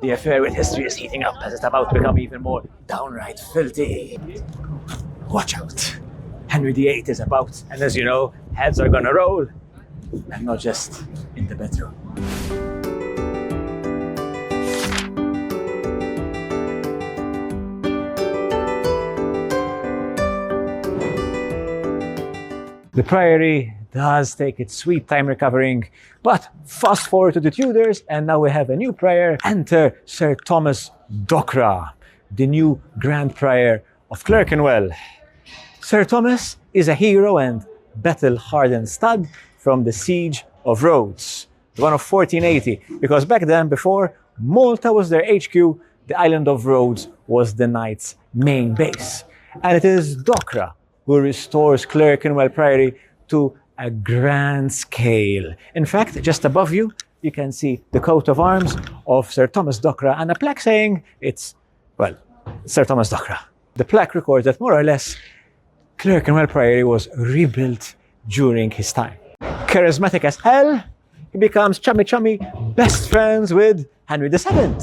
The affair with history is heating up as it's about to become even more downright filthy. Watch out. Henry VIII is about, and as you know, heads are gonna roll, and not just in the bedroom. The priory does take its sweet time recovering, but fast forward to the Tudors, and now we have a new prior. Enter Sir Thomas Dockwra, the new Grand Prior of Clerkenwell. Sir Thomas is a hero and battle-hardened stud from the Siege of Rhodes, the one of 1480, because back then, before Malta was their HQ, the island of Rhodes was the Knights' main base. And it is Dockwra who restores Clerkenwell Priory to a grand scale. In fact, just above you, you can see the coat of arms of Sir Thomas Dockwra and a plaque saying it's, well, Sir Thomas Dockwra. The plaque records that more or less Clerkenwell Priory was rebuilt during his time. Charismatic as hell, he becomes chummy best friends with Henry VII.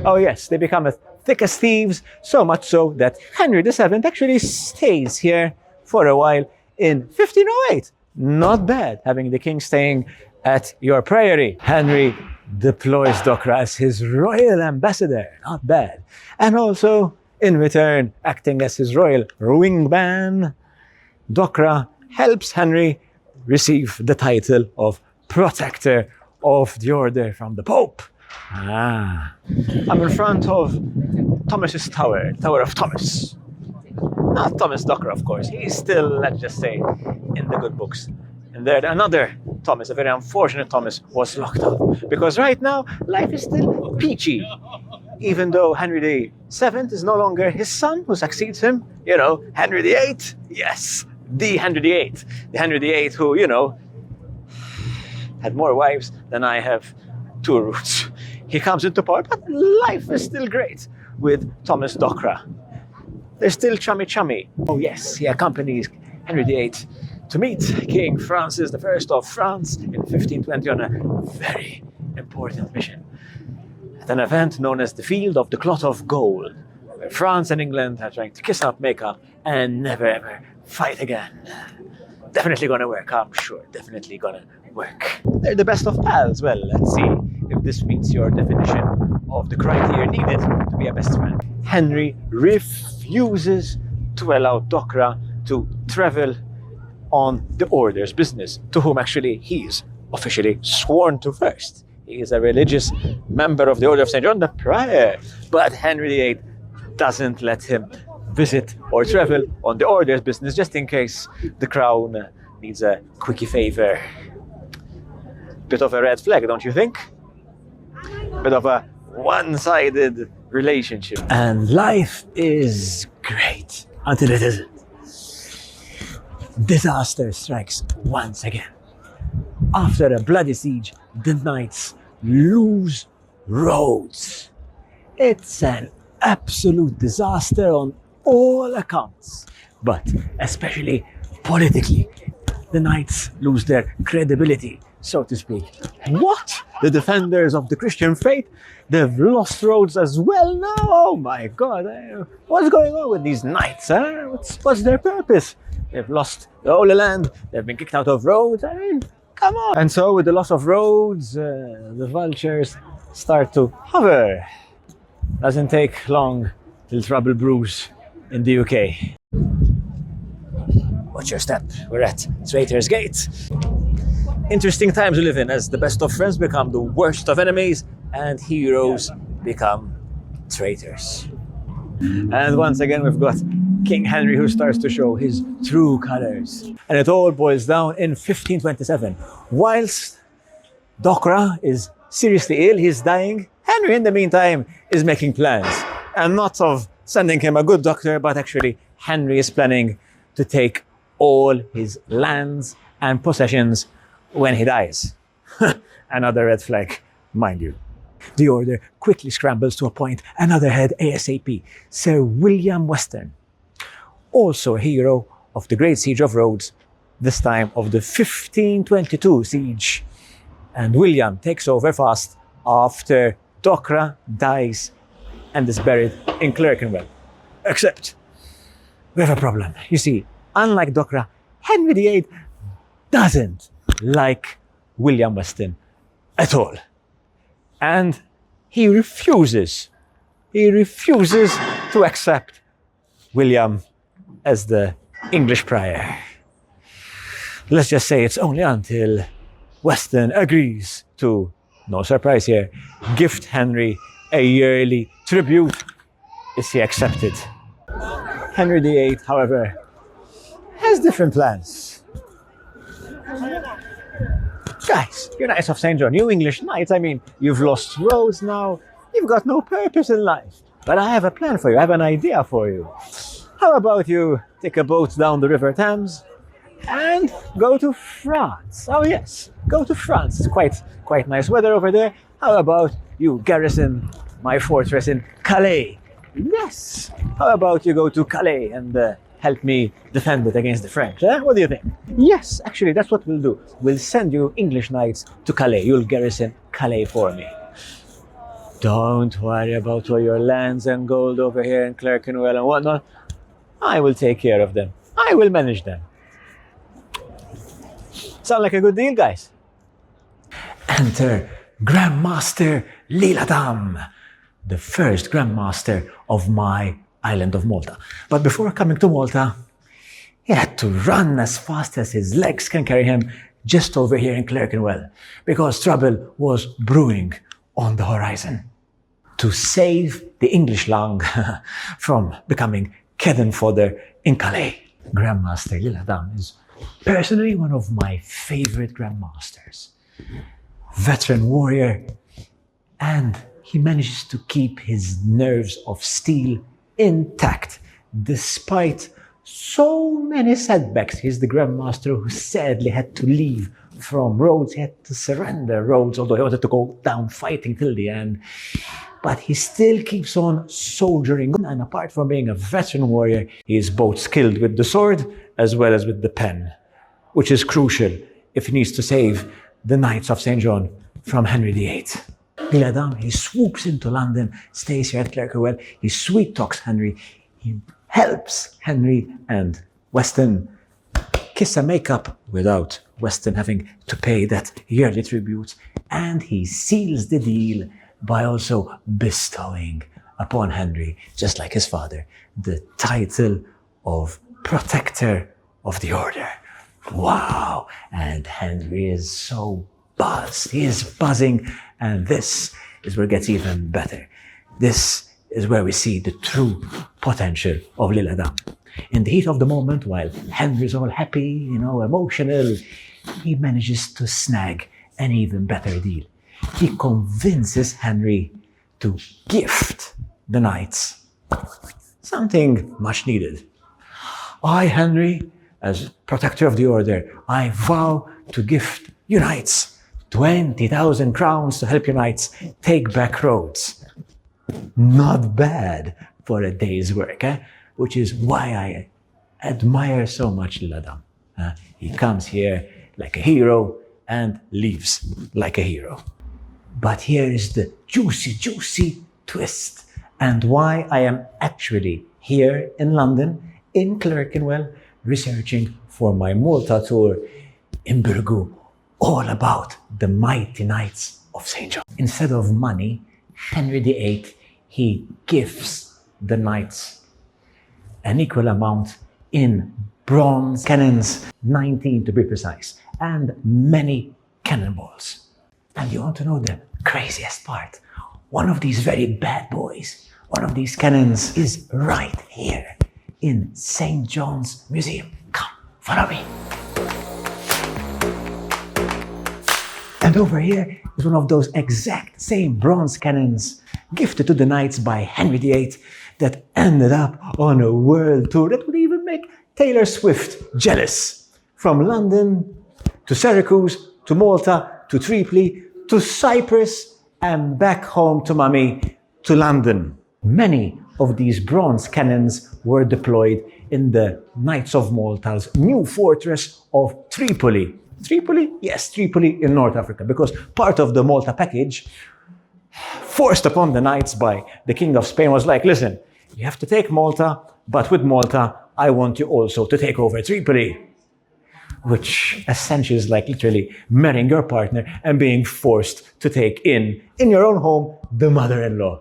Oh yes, they become as thick as thieves, so much so that Henry VII actually stays here for a while in 1508. Not bad, having the king staying at your priory. Henry deploys Dockwra as his royal ambassador. Not bad. And also, in return, acting as his royal wingman, Dockwra helps Henry receive the title of Protector of the Order from the Pope. I'm in front of Thomas's Tower, Tower of Thomas. Not Thomas Dockwra, of course. He's still, let's just say, in the good books. And there, another Thomas, a very unfortunate Thomas, was locked up. Because right now, life is still peachy. Even though Henry VII is no longer his son who succeeds him. You know, Henry VIII. Yes, the Henry VIII. The Henry VIII who, you know, had more wives than I have two roots. He comes into power, but life is still great with Thomas Dockwra. They're still chummy. Oh yes, he accompanies Henry VIII to meet King Francis I of France in 1520 on a very important mission. At an event known as the Field of the Cloth of Gold, where France and England are trying to kiss up, make up, and never ever fight again. Definitely gonna work, I'm sure. Definitely gonna work. They're the best of pals. Well, let's see if this meets your definition of the criteria needed to be a best friend. Henry refuses to allow Dockwra to travel on the order's business, to whom actually he is officially sworn to first. He is a religious member of the Order of St.John, the prior. But Henry VIII doesn't let him visit or travel on the order's business, just in case the crown needs a quickie favor. Bit of a red flag, don't you think? Bit of a one-sided relationship. And life is great until it isn't. Disaster strikes once again. After a bloody siege, the Knights lose Rhodes. It's an absolute disaster on all accounts, but especially politically. The Knights lose their credibility, so to speak. What? The defenders of the Christian faith? They've lost Rhodes as well now? Oh my God, what's going on with these Knights? Huh? What's their purpose? They've lost the Holy Land, they've been kicked out of Rhodes, I mean, come on. And so with the loss of Rhodes, the vultures start to hover. Doesn't take long till trouble brews in the UK. Watch your step, we're at Traitor's Gate. Interesting times we live in, as the best of friends become the worst of enemies and heroes become traitors. And once again we've got King Henry who starts to show his true colors. And it all boils down in 1527. Whilst Dockwra is seriously ill, he's dying, Henry in the meantime is making plans. And not of sending him a good doctor, but actually Henry is planning to take all his lands and possessions when he dies. Another red flag, mind you. The order quickly scrambles to appoint another head ASAP, Sir William Western, also a hero of the Great Siege of Rhodes, this time of the 1522 siege. And William takes over fast after Docra dies and is buried in Clerkenwell. Except, we have a problem. You see, unlike Docra, Henry VIII doesn't like William Weston at all. And he refuses to accept William as the English prior. Let's just say it's only until Weston agrees to, no surprise here, gift Henry a yearly tribute is he accepted. Henry VIII, however, has different plans. Guys, you're Knights of St. John, you English knights, I mean, you've lost roads now, you've got no purpose in life. But I have a plan for you, I have an idea for you. How about you take a boat down the River Thames and go to France? Oh yes, go to France. It's quite nice weather over there. How about you garrison my fortress in Calais? Yes. How about you go to Calais and help me defend it against the French? What do you think? Yes, actually, that's what we'll do. We'll send you English knights to Calais. You'll garrison Calais for me. Don't worry about all your lands and gold over here in Clerkenwell and whatnot. I will take care of them. I will manage them. Sound like a good deal, guys? Enter Grandmaster Liladam, the first Grandmaster of my island of Malta. But before coming to Malta, he had to run as fast as his legs can carry him just over here in Clerkenwell, because trouble was brewing on the horizon. To save the English lang from becoming cannon fodder in Calais, Grandmaster Liladam is personally one of my favorite Grandmasters. Veteran warrior, and he manages to keep his nerves of steel intact despite so many setbacks. He's the Grandmaster who sadly had to leave from Rhodes. He had to surrender Rhodes, although he wanted to go down fighting till the end. But he still keeps on soldiering. And apart from being a veteran warrior, he is both skilled with the sword as well as with the pen, which is crucial if he needs to save the Knights of St. John from Henry VIII. Liladam, he swoops into London, stays here at Clerkenwell, he sweet talks Henry, he helps Henry and Weston kiss and make up without Weston having to pay that yearly tribute, and he seals the deal by also bestowing upon Henry, just like his father, the title of Protector of the Order. Wow! And Henry is so buzzed. He is buzzing, and this is where it gets even better. This is where we see the true potential of Liladam. In the heat of the moment, while Henry's all happy, emotional, he manages to snag an even better deal. He convinces Henry to gift the knights something much needed. I, Henry, as protector of the order, I vow to gift you knights 20,000 crowns to help you knights take back Rhodes. Not bad for a day's work, which is why I admire so much Liladam. He comes here like a hero and leaves like a hero. But here is the juicy twist, and why I am actually here in London, in Clerkenwell, researching for my Malta tour in Birgu, all about the mighty Knights of St. John. Instead of money, Henry VIII, he gives the knights an equal amount in bronze cannons, 19 to be precise, and many cannonballs. And you want to know the craziest part? One of these very bad boys, one of these cannons is right here in St. John's Museum. Come, follow me. And over here is one of those exact same bronze cannons gifted to the knights by Henry VIII that ended up on a world tour that would even make Taylor Swift jealous. From London to Syracuse to Malta to Tripoli to Cyprus and back home to Mummy to London. Many of these bronze cannons were deployed in the Knights of Malta's new fortress of Tripoli. Tripoli? Yes, Tripoli in North Africa, because part of the Malta package forced upon the knights by the King of Spain, was like, listen, you have to take Malta, but with Malta, I want you also to take over Tripoli. Which essentially is like literally marrying your partner and being forced to take in your own home, the mother-in-law.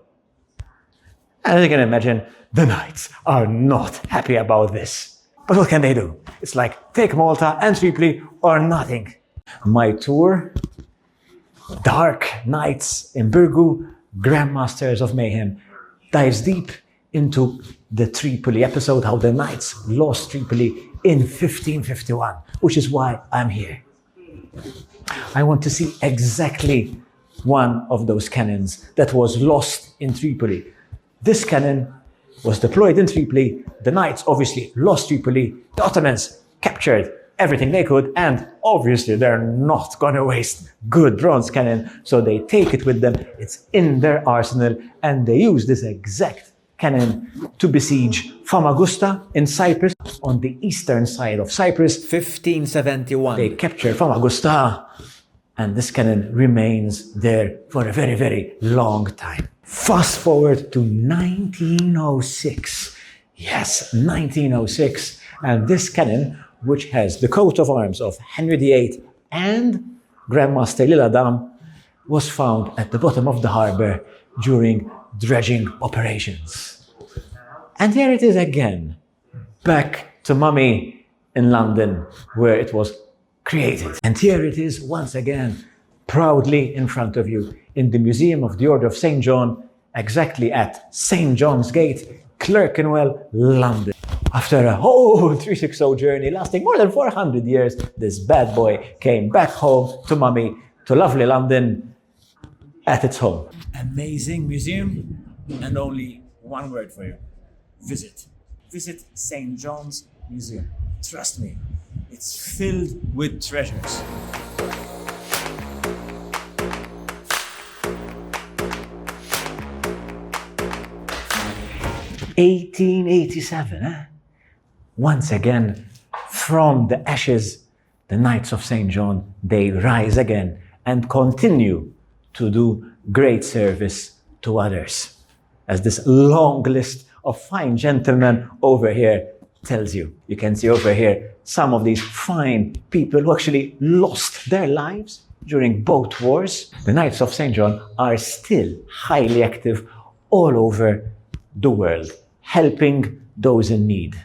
And as you can imagine, the knights are not happy about this. But what can they do? It's like, take Malta and Tripoli or nothing. My tour, Dark Knights in Birgu, Masters of Mayhem, dives deep into the Tripoli episode, how the knights lost Tripoli in 1551, which is why I'm here. I want to see exactly one of those cannons that was lost in Tripoli. This cannon was deployed in Tripoli. The knights obviously lost Tripoli. The Ottomans captured everything they could, and obviously they're not gonna waste good bronze cannon, so they take it with them. It's in their arsenal, and they use this exact cannon to besiege Famagusta in Cyprus, on the eastern side of Cyprus. 1571. They capture Famagusta, and this cannon remains there for a very, very long time. Fast forward to 1906. Yes, 1906. And this cannon, which has the coat of arms of Henry VIII and Grandmaster Lil-Adam, was found at the bottom of the harbor during dredging operations. And here it is again, back to Mummy in London, where it was created. And here it is once again, proudly in front of you, in the Museum of the Order of St. John, exactly at St. John's Gate, Clerkenwell, London. After a whole 360 journey lasting more than 400 years, this bad boy came back home to Mummy, to lovely London, at its home. Amazing museum, and only one word for you: visit. Visit St. John's Museum. Trust me, it's filled with treasures. 1887, eh? Once again, from the ashes, the Knights of St. John, they rise again and continue to do great service to others. As this long list of fine gentlemen over here tells you. You can see over here some of these fine people who actually lost their lives during both wars. The Knights of St. John are still highly active all over the world, helping those in need.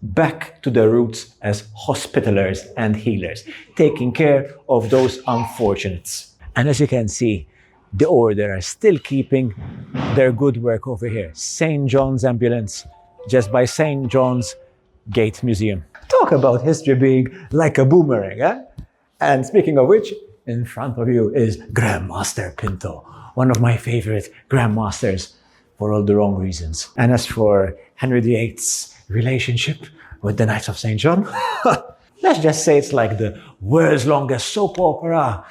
Back to their roots as hospitalers and healers, taking care of those unfortunates. And as you can see, the order are still keeping their good work over here. St. John's Ambulance, just by St. John's Gate Museum. Talk about history being like a boomerang, eh? And speaking of which, in front of you is Grandmaster Pinto, one of my favorite Grandmasters for all the wrong reasons. And as for Henry VIII's relationship with the Knights of St. John, let's just say it's like the world's longest soap opera,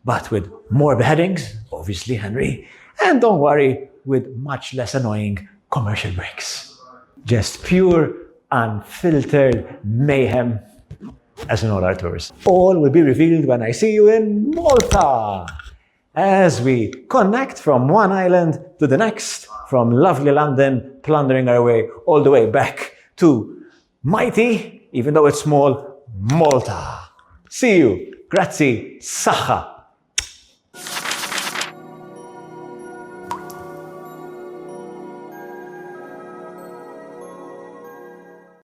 but with more beheadings, obviously Henry, and don't worry, with much less annoying commercial breaks. Just pure, unfiltered mayhem as in all our tours. All will be revealed when I see you in Malta, as we connect from one island to the next, from lovely London, plundering our way all the way back to mighty, even though it's small, Malta. See you. Grazie. Sacha.